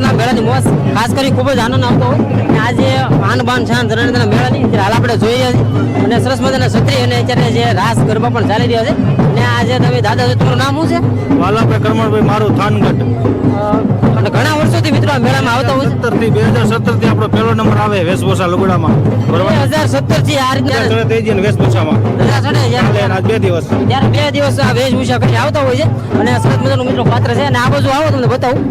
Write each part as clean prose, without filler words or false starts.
તરણેતરના મેળાની મોજ ખાસ કરી ખૂબ જ આનંદ આવતો હોય અને આજે આન બાન શાન તરણેતરના મેળાની હાલ આપણે જોઈ રહ્યા છીએ અને સરસ મજાના છત્રી અને અત્યારે જે રાસ ગરબા પણ ચાલી રહ્યા છે અને આજે તમે દાદા તમારું નામ શું છે? વાલાભાઈ કરમણભાઈ મારું થાનગઢ. અને ઘણા વર્ષોથી મિત્રો આ મેળામાં આવતા હોય છે. 2017 થી આપણો પહેલો નંબર આવે વેશભૂષા લુગડામાં. 2017 થી આ રીતે તેજી ને વેશભૂષામાં આજ 2 દિવસ ત્યારે 2 દિવસ આ વેશભૂષા કરી આવતા હોય છે અને સરસ મજાનું મિત્રો પાત્ર છે અને આ બાજુ આવો તમને બતાવું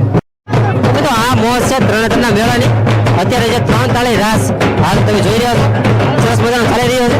તો આ મોજ છે તરણેતરના મેળાની. અત્યારે જે 3 તાળી રાસ હાલ તમે જોઈ રહ્યા છો સરસ મજાનો ચાલી રહ્યો છે.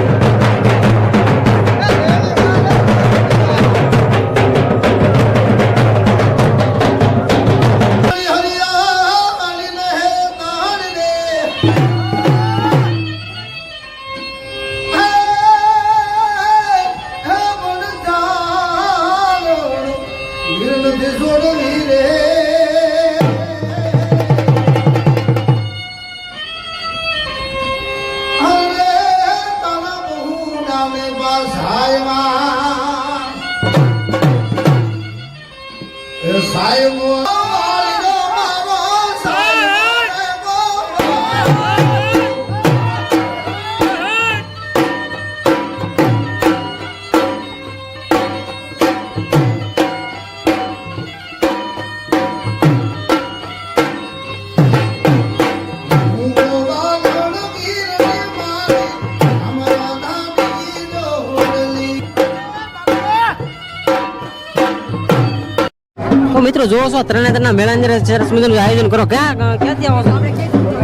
મિત્રો જોવો છો તરણેતરના મેળાની અંદર સરસ મજાનું આયોજન કરો. ક્યાંથી આવો છો?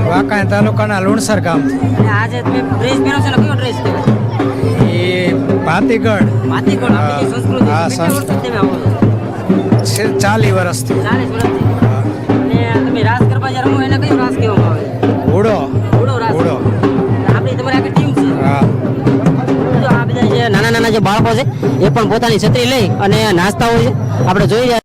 વાંકાનેર તાલુકાના લુણસર ગામ. આજે તમે ડ્રેસ પહેરો છો ને કયો ડ્રેસ કહેવાય? એ ભાતીગઢ. આપણી સંસ્કૃતિ. હા, કેટલા વર્ષથી તમે આવો છો? 40 વર્ષથી. 40 વર્ષથી. અને તમે રાસ ગરબા જ્યારે રમો એને કયો રાસ કહેવામાં આવે? ઘોડો રાસ. ઘોડો. આપણી તમારી આખી ટીમ છે. હા. તો આ બધા જે નાના જે બાળકો છે એ પણ પોતાની છત્રી લઈ અને નાચતા હોય છે. આપણે જોઈ રહ્યા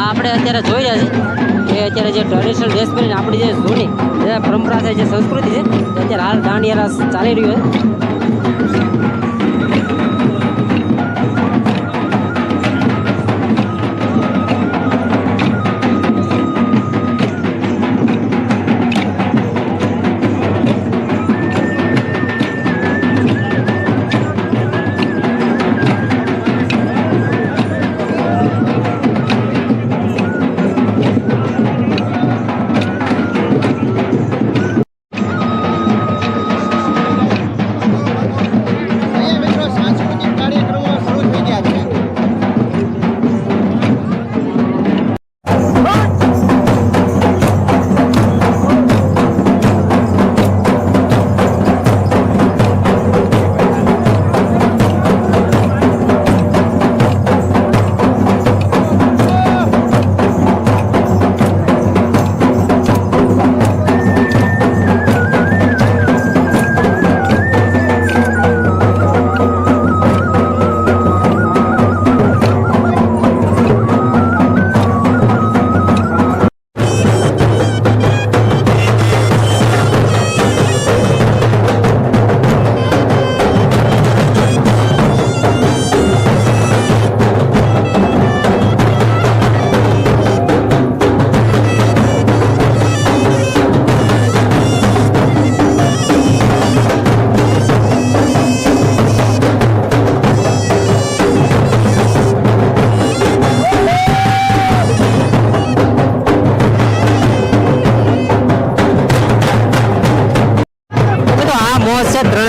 આપણે અત્યારે જોઈ રહ્યા છીએ કે અત્યારે જે ટ્રેડિશનલ ડ્રેસ પહેરીને આપણી જે જૂની જે પરંપરા છે જે સંસ્કૃતિ છે અત્યારે હાલ દાંડિયા રાસ ચાલી રહ્યો છે.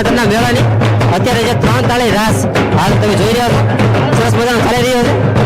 ત્રણેતરના મેળાની અત્યારે જે 3 તાળી રાસ હાલ તમે જોઈ રહ્યા છો સરસ મજાનો ચાલી રહ્યો છે